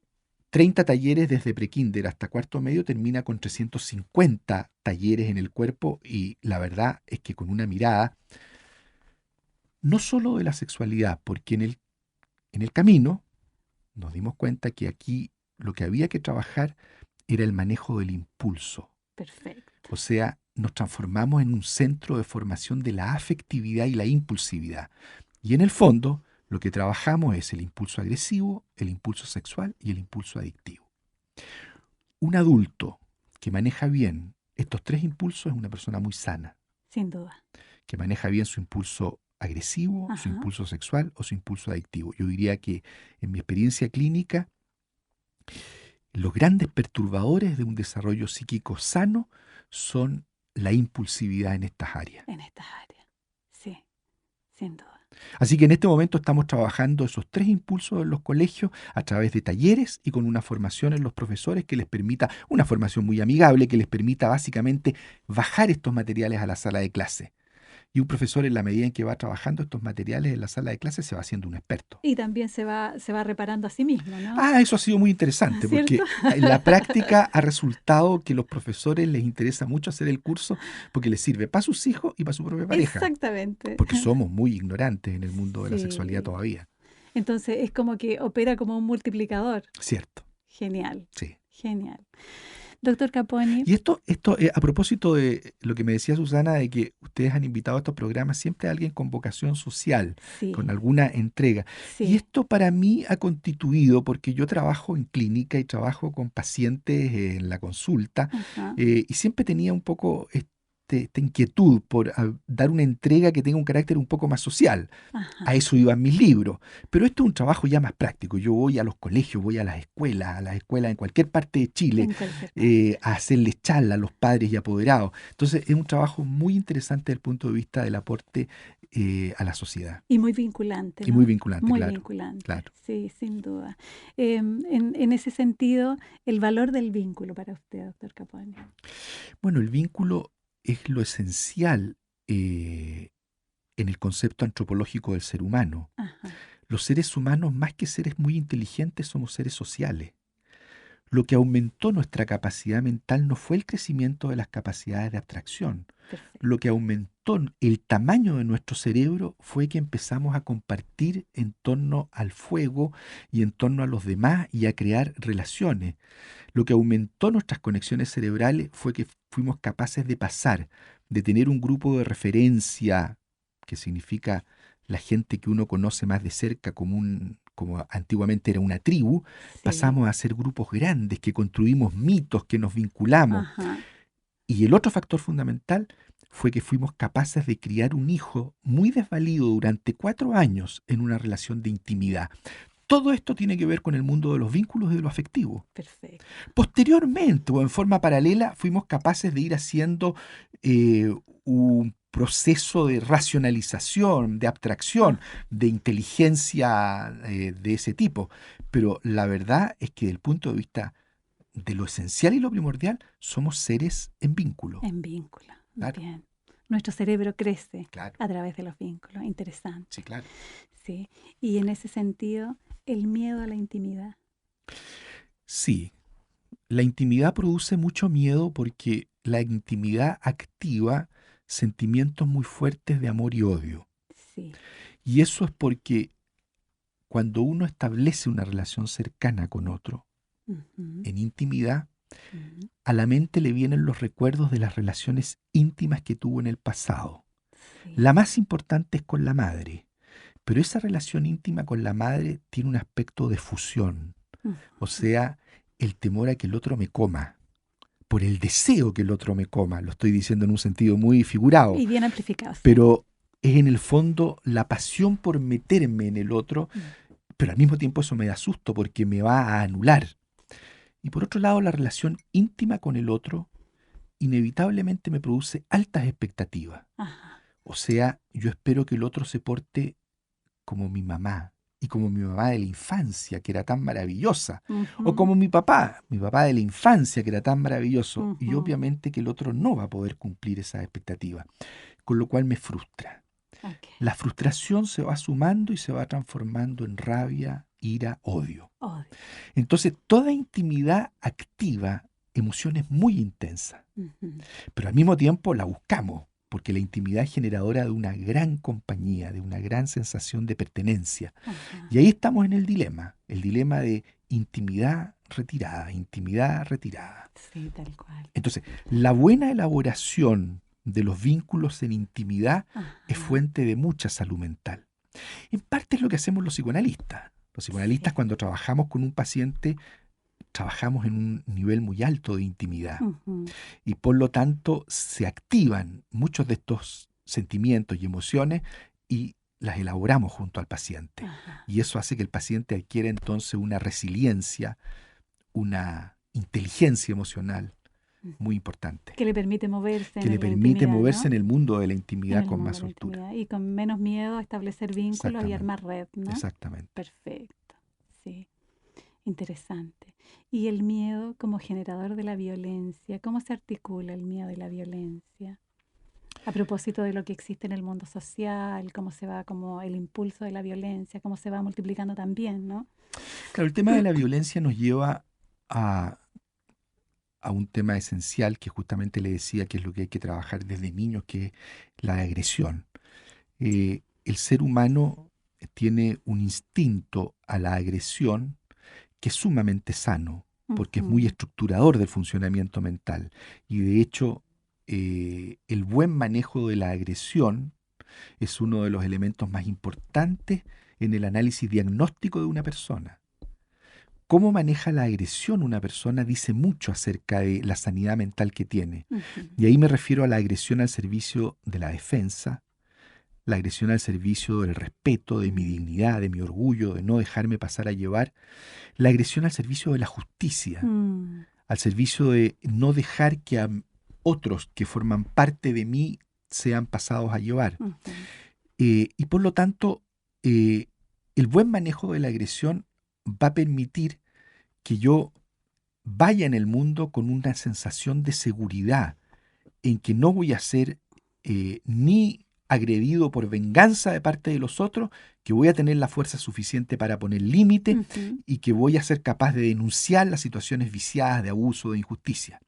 30 talleres desde prekinder hasta cuarto medio, termina con 350 talleres en el cuerpo y la verdad es que con una mirada no solo de la sexualidad, porque en el camino nos dimos cuenta que aquí lo que había que trabajar era el manejo del impulso. Perfecto. O sea, nos transformamos en un centro de formación de la afectividad y la impulsividad. Y en el fondo, lo que trabajamos es el impulso agresivo, el impulso sexual y el impulso adictivo. Un adulto que maneja bien estos 3 impulsos es una persona muy sana, Sin duda. que maneja bien su impulso agresivo, su Ajá. impulso sexual o su impulso adictivo. Yo diría que en mi experiencia clínica, los grandes perturbadores de un desarrollo psíquico sano son la impulsividad en estas áreas. En estas áreas. Sí. Sin duda. Así que en este momento estamos trabajando esos 3 impulsos en los colegios a través de talleres y con una formación en los profesores que les permita, una formación muy amigable, que les permita básicamente bajar estos materiales a la sala de clase. Y un profesor, en la medida en que va trabajando estos materiales en la sala de clase, se va haciendo un experto. Y también se va reparando a sí mismo, ¿no? Ah, eso ha sido muy interesante, ¿Cierto? porque en la práctica ha resultado que a los profesores les interesa mucho hacer el curso porque les sirve para sus hijos y para su propia pareja, Exactamente. porque somos muy ignorantes en el mundo de la sexualidad Sí. todavía. Entonces es como que opera como un multiplicador. Cierto, Genial. sí. Genial. Doctor Caponi. Y esto a propósito de lo que me decía Susana, de que ustedes han invitado a estos programas siempre a alguien con vocación social, con Sí. alguna entrega. Y Sí. esto para mí ha constituido, porque yo trabajo en clínica y trabajo con pacientes en la consulta, Ajá. y siempre tenía un poco esta inquietud por dar una entrega que tenga un carácter un poco más social. Ajá. A eso iban mis libros. Pero esto es un trabajo ya más práctico. Yo voy a los colegios, voy a las escuelas en cualquier parte de Chile, En cualquier parte. a hacerles charla a los padres y apoderados. Entonces es un trabajo muy interesante desde el punto de vista del aporte a la sociedad. Y muy vinculante, Y muy ¿no? vinculante, Muy claro. vinculante. Claro. Sí, sin duda. En ese sentido, el valor del vínculo para usted, doctor Caponi. Bueno, el vínculo es lo esencial en el concepto antropológico del ser humano. Ajá. Los seres humanos, más que seres muy inteligentes, somos seres sociales. Lo que aumentó nuestra capacidad mental no fue el crecimiento de las capacidades de abstracción. Perfecto. Lo que aumentó el tamaño de nuestro cerebro fue que empezamos a compartir en torno al fuego y en torno a los demás y a crear relaciones. Lo que aumentó nuestras conexiones cerebrales fue que fuimos capaces de pasar de tener un grupo de referencia, que significa la gente que uno conoce más de cerca como antiguamente era una tribu, Sí. pasamos a ser grupos grandes, que construimos mitos, que nos vinculamos. Ajá. Y el otro factor fundamental fue que fuimos capaces de criar un hijo muy desvalido durante 4 años en una relación de intimidad. Todo esto tiene que ver con el mundo de los vínculos y de lo afectivo. Perfecto. Posteriormente, o en forma paralela, fuimos capaces de ir haciendo un proceso de racionalización, de abstracción, de inteligencia de ese tipo. Pero la verdad es que desde el punto de vista de lo esencial y lo primordial, somos seres en vínculo. En vínculo. Claro. Bien. Nuestro cerebro crece Claro. a través de los vínculos. Interesante. Sí, claro. Sí. Y en ese sentido, el miedo a la intimidad. Sí, la intimidad produce mucho miedo porque la intimidad activa sentimientos muy fuertes de amor y odio. Sí. Y eso es porque cuando uno establece una relación cercana con otro, Ujú, en intimidad, ujú. a la mente le vienen los recuerdos de las relaciones íntimas que tuvo en el pasado. Sí. La más importante es con la madre, pero esa relación íntima con la madre tiene un aspecto de fusión, Ujú. o sea, el temor a que el otro me coma, por el deseo que el otro me coma, lo estoy diciendo en un sentido muy figurado, Y bien amplificado. Sí. pero es en el fondo la pasión por meterme en el otro, Mm. pero al mismo tiempo eso me da susto porque me va a anular. Y por otro lado, la relación íntima con el otro inevitablemente me produce altas expectativas. Ajá. O sea, yo espero que el otro se porte como mi mamá y como mi mamá de la infancia, que era tan maravillosa. O Ujú, como mi papá de la infancia, que era tan maravilloso. Y ujú. obviamente que el otro no va a poder cumplir esas expectativas, con lo cual me frustra. Ok. La frustración se va sumando y se va transformando en rabia, ira, odio. Odio. Entonces, toda intimidad activa emociones muy intensas, Ujú. pero al mismo tiempo la buscamos, porque la intimidad es generadora de una gran compañía, de una gran sensación de pertenencia. Ajá. Y ahí estamos en el dilema de intimidad retirada, intimidad retirada. Sí, tal cual. Entonces, la buena elaboración de los vínculos en intimidad es Ajá. fuente de mucha salud mental. En parte es lo que hacemos los psicoanalistas. Los psicoanalistas, Sí. cuando trabajamos con un paciente, trabajamos en un nivel muy alto de intimidad Ujú. y por lo tanto se activan muchos de estos sentimientos y emociones y las elaboramos junto al paciente. Ajá. Y eso hace que el paciente adquiera entonces una resiliencia, una inteligencia emocional muy importante, Que le permite moverse que en le la permite intimidad, moverse ¿no? en el mundo de la En intimidad el con mundo más de la soltura. intimidad y con menos miedo a establecer vínculos y Exactamente, armar red, ¿no? exactamente. Perfecto. Sí. Interesante. Y el miedo como generador de la violencia, ¿cómo se articula el miedo y la violencia? A propósito de lo que existe en el mundo social, cómo se va, como el impulso de la violencia, cómo se va multiplicando también, ¿no? Claro, el tema de la violencia nos lleva a, a un tema esencial que justamente le decía que es lo que hay que trabajar desde niños, que es la agresión. El ser humano tiene un instinto a la agresión que es sumamente sano, porque es muy Ujú. estructurador del funcionamiento mental. Y de hecho, el buen manejo de la agresión es uno de los elementos más importantes en el análisis diagnóstico de una persona. Cómo maneja la agresión una persona dice mucho acerca de la sanidad mental que tiene. Ujú. Y ahí me refiero a la agresión al servicio de la defensa, la agresión al servicio del respeto, de mi dignidad, de mi orgullo, de no dejarme pasar a llevar, la agresión al servicio de la justicia, Mm. al servicio de no dejar que a otros que forman parte de mí sean pasados a llevar. Ujú. Y por lo tanto, el buen manejo de la agresión va a permitir que yo vaya en el mundo con una sensación de seguridad, en que no voy a ser ni agredido por venganza de parte de los otros, que voy a tener la fuerza suficiente para poner límite Ujú. y que voy a ser capaz de denunciar las situaciones viciadas de abuso, de injusticia.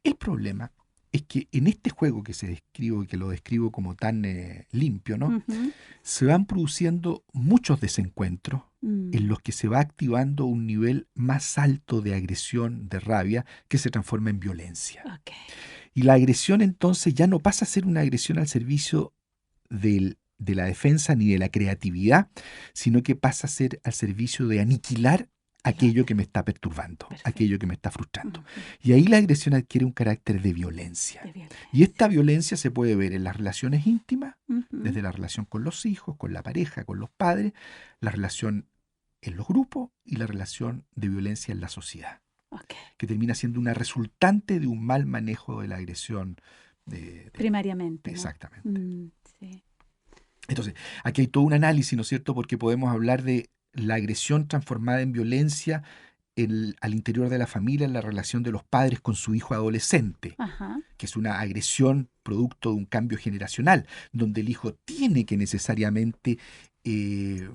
El problema es que en este juego que se describo y que lo describo como tan limpio, ¿no? Ujú. Se van produciendo muchos desencuentros en Mm. los que se va activando un nivel más alto de agresión, de rabia, que se transforma en violencia. Ok. Y la agresión entonces ya no pasa a ser una agresión al servicio de la defensa ni de la creatividad, sino que pasa a ser al servicio de aniquilar El aquello otro. que me está perturbando, Perfecto. aquello que me está frustrando. Ujú. Y ahí la agresión adquiere un carácter de violencia. De violencia. Y esta violencia se puede ver en las relaciones íntimas, Ujú. desde la relación con los hijos, con la pareja, con los padres, la relación en los grupos y la relación de violencia en la sociedad, Ok. que termina siendo una resultante de un mal manejo de la agresión. Primariamente, ¿no? Exactamente. Sí. Entonces, aquí hay todo un análisis, ¿no es cierto? Porque podemos hablar de la agresión transformada en violencia al interior de la familia en la relación de los padres con su hijo adolescente, Ajá. que es una agresión producto de un cambio generacional, donde el hijo tiene que necesariamente eh,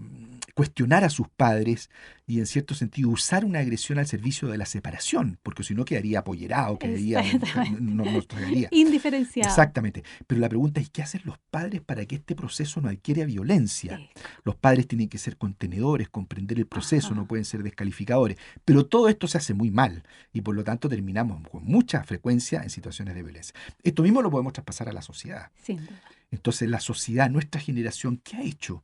cuestionar a sus padres y en cierto sentido usar una agresión al servicio de la separación, porque si no quedaría apoyerado, Exactamente. no tragaría. Indiferenciado. Exactamente. Pero la pregunta es, ¿qué hacen los padres para que este proceso no adquiera violencia? Eco. Los padres tienen que ser contenedores, comprender el proceso, no Ajá. pueden ser descalificadores. Pero todo esto se hace muy mal y por lo tanto terminamos con mucha frecuencia en situaciones de violencia. Esto mismo lo podemos traspasar a la sociedad. Sin duda. Entonces la sociedad, nuestra generación, ¿qué ha hecho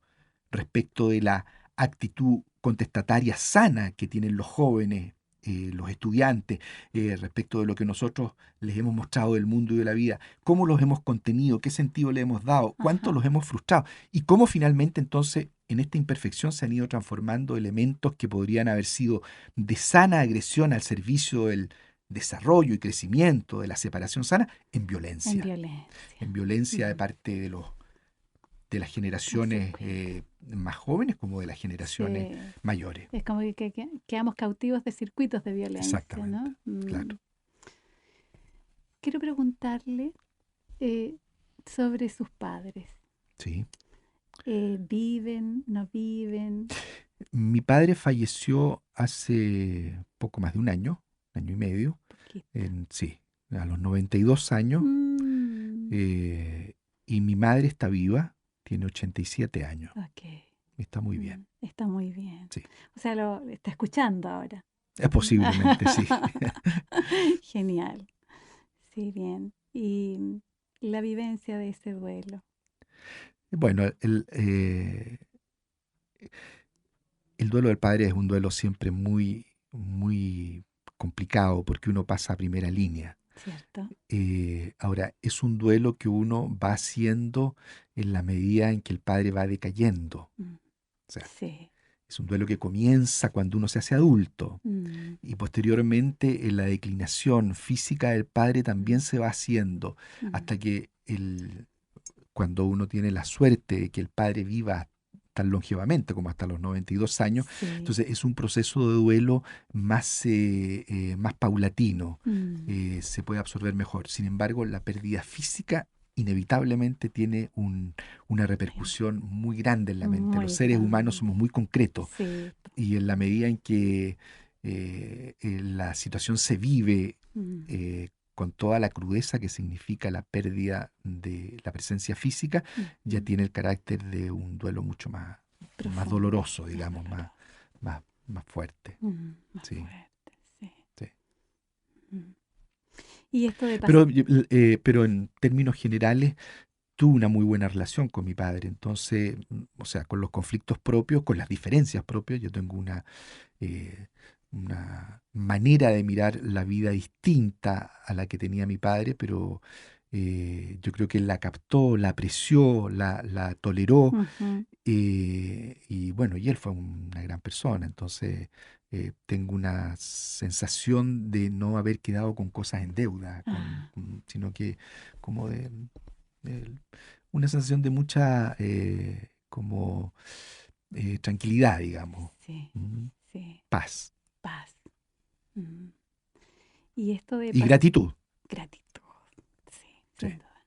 respecto de la actitud contestataria sana que tienen los jóvenes, los estudiantes, respecto de lo que nosotros les hemos mostrado del mundo y de la vida? ¿Cómo los hemos contenido? ¿Qué sentido le hemos dado? ¿Cuánto Ajá. los hemos frustrado? Y cómo finalmente entonces en esta imperfección se han ido transformando elementos que podrían haber sido de sana agresión al servicio del desarrollo y crecimiento de la separación sana en En violencia. violencia. En violencia de Ujú. parte de las Por generaciones supuesto. más jóvenes como de las generaciones Sí. mayores. Es como que quedamos cautivos de circuitos de violencia, Exactamente, ¿no? claro. Quiero preguntarle sobre sus padres. Sí. ¿Viven? ¿No viven? Mi padre falleció hace poco más de un año y medio, Poquito. sí, a los 92 años, Mm, y mi madre está viva, tiene 87 años, ok. está muy bien, Está muy bien. sí. O sea, lo está escuchando ahora. Posiblemente, sí. Genial. Sí, bien. Y la vivencia de ese duelo. Bueno, el duelo del padre es un duelo siempre muy, muy complicado porque uno pasa a primera línea. ¿Cierto? Ahora, es un duelo que uno va haciendo en la medida en que el padre va decayendo. Mm, O sea, sí. es un duelo que comienza cuando uno se hace adulto Mm, y posteriormente en la declinación física del padre también mm, se va haciendo mm, hasta que cuando uno tiene la suerte de que el padre viva tan longevamente como hasta los 92 años, sí. entonces es un proceso de duelo más paulatino, Mm, se puede absorber mejor. Sin embargo, la pérdida física inevitablemente tiene una repercusión muy grande en la mente. Los muy seres humanos grande. somos muy concretos Sí. y en la medida en que la situación se vive Mm, con toda la crudeza que significa la pérdida de la presencia física, ya mm, tiene el carácter de un duelo mucho más profundo. doloroso, Más digamos, doloroso. más fuerte. Más Sí, fuerte. Sí. sí. Mm. Y esto de pasar. Pero en términos generales, tuve una muy buena relación con mi padre. Entonces, o sea, con los conflictos propios, con las diferencias propias, yo tengo una manera de mirar la vida distinta a la que tenía mi padre, pero yo creo que él la captó, la apreció, la toleró, Ujú. y bueno, y él fue una gran persona. Entonces, tengo una sensación de no haber quedado con cosas en deuda, Ah, sino que como de una sensación de mucha como tranquilidad, digamos, sí, sí. paz Paz. Mm. Y esto de y gratitud. gratitud. Sí, Sí. sin duda.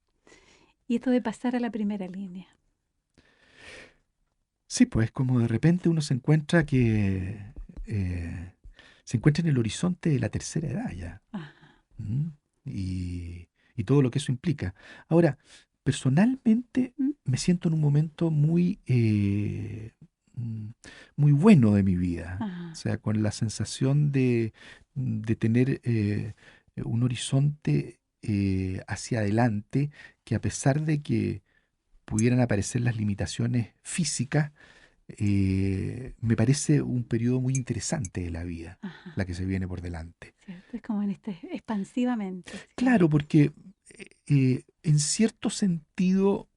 Y esto de pasar a la primera línea. Sí, pues como de repente uno se encuentra se encuentra en el horizonte de la tercera edad ya. Ajá. ¿Mm? Y todo lo que eso implica. Ahora, personalmente Mm, me siento en un momento muy bueno de mi vida. O ajá. sea, con la sensación de tener un horizonte hacia adelante que a pesar de que pudieran aparecer las limitaciones físicas, me parece un periodo muy interesante de la vida, Ajá. la que se viene por delante. ¿Cierto? Es como en este expansivamente. Así Claro, como, porque en cierto sentido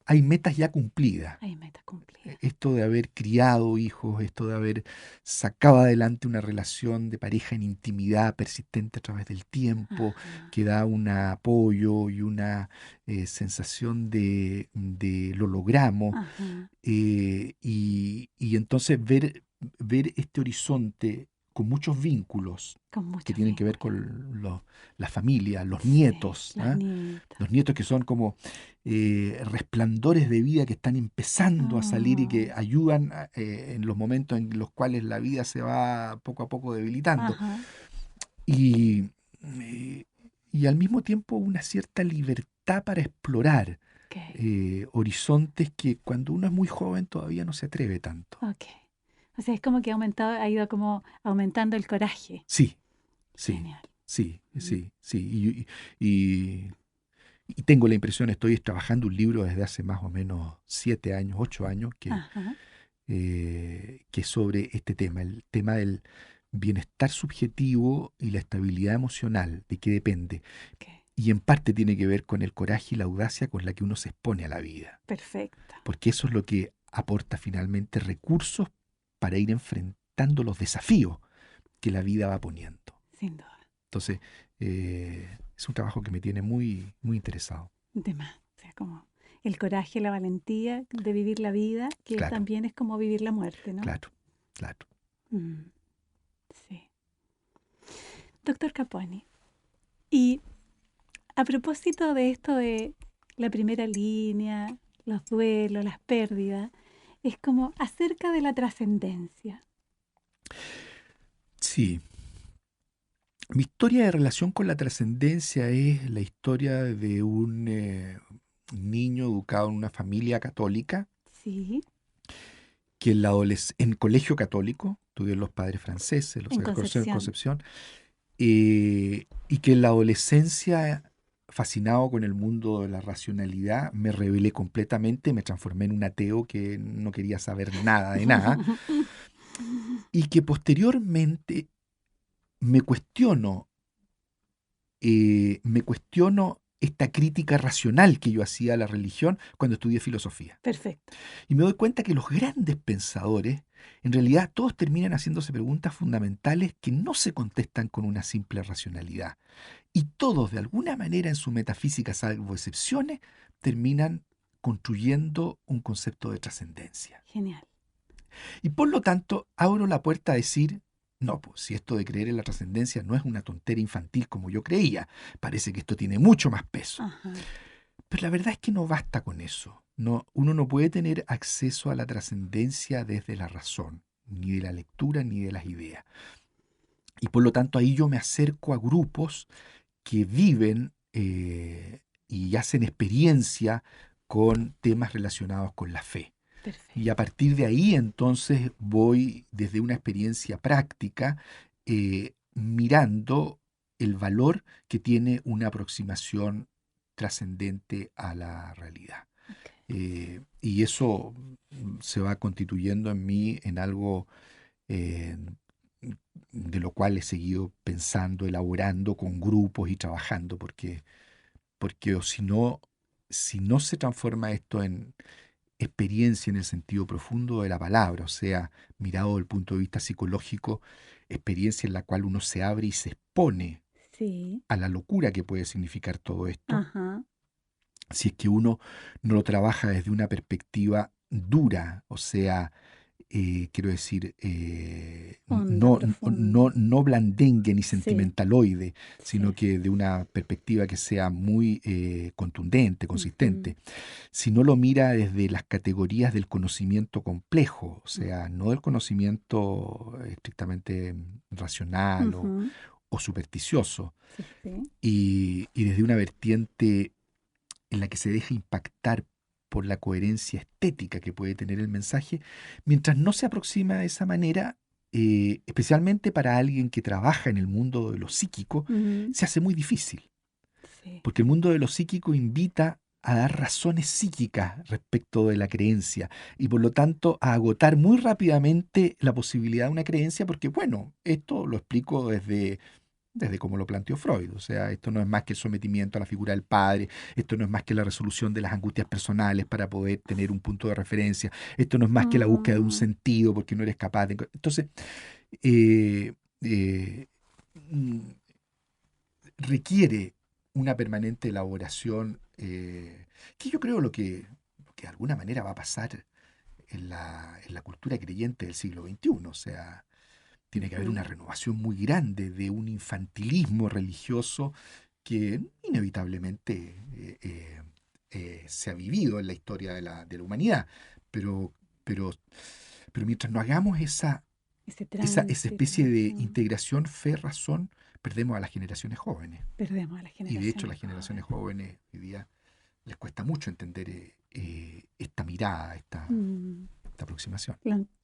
hay metas ya cumplidas. hay metas cumplidas. Esto de haber criado hijos, esto de haber sacado adelante una relación de pareja en intimidad persistente a través del tiempo, Ajá. que da un apoyo y una sensación de lo logramos. Ajá. Y entonces ver este horizonte con muchos vínculos Con que muchos tienen que ver vínculos. con la familia, los Sí, nietos, los ¿ah? nietos. Los nietos que son como resplandores de vida que están empezando a salir y Ah, que ayudan en los momentos en los cuales la vida se va poco a poco debilitando. ajá, Y, eh, y al mismo tiempo una cierta libertad para explorar ok, horizontes que cuando uno es muy joven todavía no se atreve tanto. ok. O sea, es como que ha ido como aumentando el coraje. Sí, sí, Genial. sí, Mm. sí, sí. Y, y tengo la impresión, estoy trabajando un libro desde hace más o menos 7 años, 8 años, Ajá, que es sobre este tema, el tema del bienestar subjetivo y la estabilidad emocional, de qué depende. ok. Y en parte tiene que ver con el coraje y la audacia con la que uno se expone a la vida, Perfecto. porque eso es lo que aporta finalmente recursos para ir enfrentando los desafíos que la vida va poniendo. Sin duda. Entonces, es un trabajo que me tiene muy, muy interesado. De más. O sea, como el coraje, la valentía de vivir la vida, que Claro, también es como vivir la muerte, ¿no? claro, claro. Mm, sí. Doctor Caponi, y a propósito de esto de la primera línea, los duelos, las pérdidas, es como acerca de la trascendencia. Sí, mi historia de relación con la trascendencia es la historia de un niño educado en una familia católica, Sí, que en colegio católico, estudió en los padres franceses, los en Sagrados Corazones de Concepción. Concepción, y que en la adolescencia, fascinado con el mundo de la racionalidad, me rebelé completamente, me transformé en un ateo que no quería saber nada de nada, y que posteriormente me cuestiono me cuestiono esta crítica racional que yo hacía a la religión cuando estudié filosofía. Perfecto. Y me doy cuenta que los grandes pensadores, en realidad todos terminan haciéndose preguntas fundamentales que no se contestan con una simple racionalidad. Y todos, de alguna manera, en su metafísica, salvo excepciones, terminan construyendo un concepto de trascendencia. Genial. Y por lo tanto, abro la puerta a decir, no, pues si esto de creer en la trascendencia no es una tontera infantil como yo creía, parece que esto tiene mucho más peso. Ajá. Pero la verdad es que no basta con eso. No, uno no puede tener acceso a la trascendencia desde la razón, ni de la lectura, ni de las ideas. Y por lo tanto ahí yo me acerco a grupos que viven y hacen experiencia con temas relacionados con la fe. Y a Perfecto. partir de ahí entonces voy desde una experiencia práctica mirando el valor que tiene una aproximación trascendente a la realidad. Ok. Y eso se va constituyendo en mí en algo eh, de lo cual he seguido pensando, elaborando con grupos y trabajando, porque o si no se transforma esto en experiencia en el sentido profundo de la palabra, o sea, mirado desde el punto de vista psicológico, experiencia en la cual uno se abre y se expone Sí. a la locura que puede significar todo esto, Ajá. si es que uno no lo trabaja desde una perspectiva dura, o sea, quiero decir, Honda, profunda. no blandengue ni Sí. sentimentaloide, sino Sí. que de una perspectiva que sea muy contundente, Ujú, consistente. Si no lo mira desde las categorías del conocimiento complejo, o mm, sea, no del conocimiento estrictamente racional ujú. o supersticioso, Sí, sí. y desde una vertiente en la que se deja impactar por la coherencia estética que puede tener el mensaje, mientras no se aproxima de esa manera, especialmente para alguien que trabaja en el mundo de lo psíquico, Ujú, se hace muy difícil, sí. porque el mundo de lo psíquico invita a dar razones psíquicas respecto de la creencia y por lo tanto a agotar muy rápidamente la posibilidad de una creencia porque, bueno, esto lo explico desde como lo planteó Freud. O sea, esto no es más que el sometimiento a la figura del padre, esto no es más que la resolución de las angustias personales para poder tener un punto de referencia, esto no es más que la búsqueda de un Mm, sentido porque no eres capaz de... Entonces, eh, eh, mm, requiere una permanente elaboración que yo creo lo que de alguna manera va a pasar en la cultura creyente del siglo XXI. O sea, Tiene que haber una renovación muy grande de un infantilismo religioso que inevitablemente se ha vivido en la historia de la humanidad. Pero, pero, pero mientras no hagamos esa especie de integración fe-razón, perdemos a las generaciones jóvenes. Perdemos a las generaciones. Y de hecho las generaciones jóvenes hoy día les cuesta mucho entender esta mirada, esta aproximación.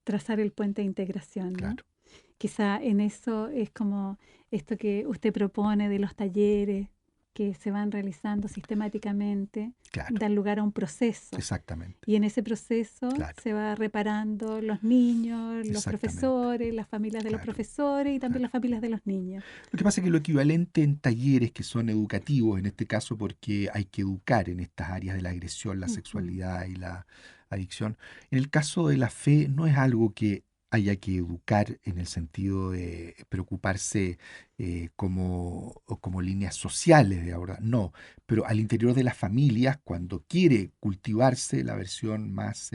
Trazar el puente de integración, ¿no? Claro. Quizá en eso es como esto que usted propone de los talleres que se van realizando sistemáticamente, Claro. dan lugar a un proceso. Exactamente. Y en ese proceso Claro. se va reparando los niños, los Exactamente. profesores, las familias de los Claro. profesores y también Claro. las familias de los niños. Lo que pasa es que lo equivalente en talleres que son educativos, en este caso porque hay que educar en estas áreas de la agresión, la sexualidad y la adicción, en el caso de la fe no es algo que haya que educar en el sentido de preocuparse como líneas sociales de ahora, no, pero al interior de las familias, cuando quiere cultivarse la versión más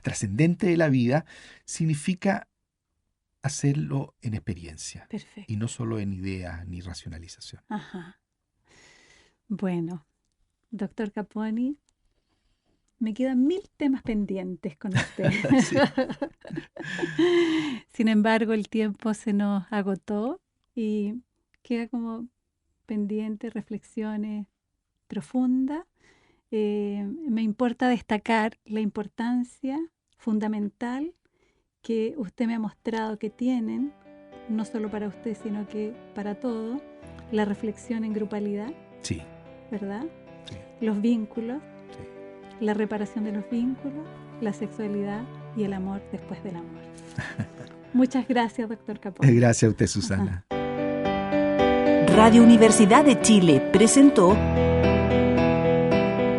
trascendente de la vida, significa hacerlo en experiencia. Perfecto. Y no solo en ideas ni racionalización. Ajá. Bueno, doctor Caponi, me quedan 1000 temas pendientes con usted. Sí. Sin embargo, el tiempo se nos agotó y queda como pendiente reflexiones profundas. Me importa destacar la importancia fundamental que usted me ha mostrado que tienen, no solo para usted, sino que para todos, la reflexión en grupalidad, Sí. ¿verdad? Sí. Los vínculos, Sí. la reparación de los vínculos, la sexualidad y el amor después del amor. Muchas gracias, doctor Caponi. Gracias a usted, Susana. Radio Universidad de Chile presentó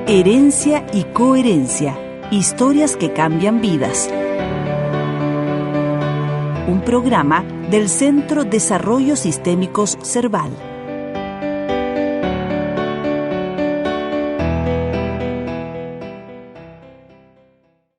Herencia y Coherencia, historias que cambian vidas. Un programa del Centro Desarrollos Sistémicos Serval.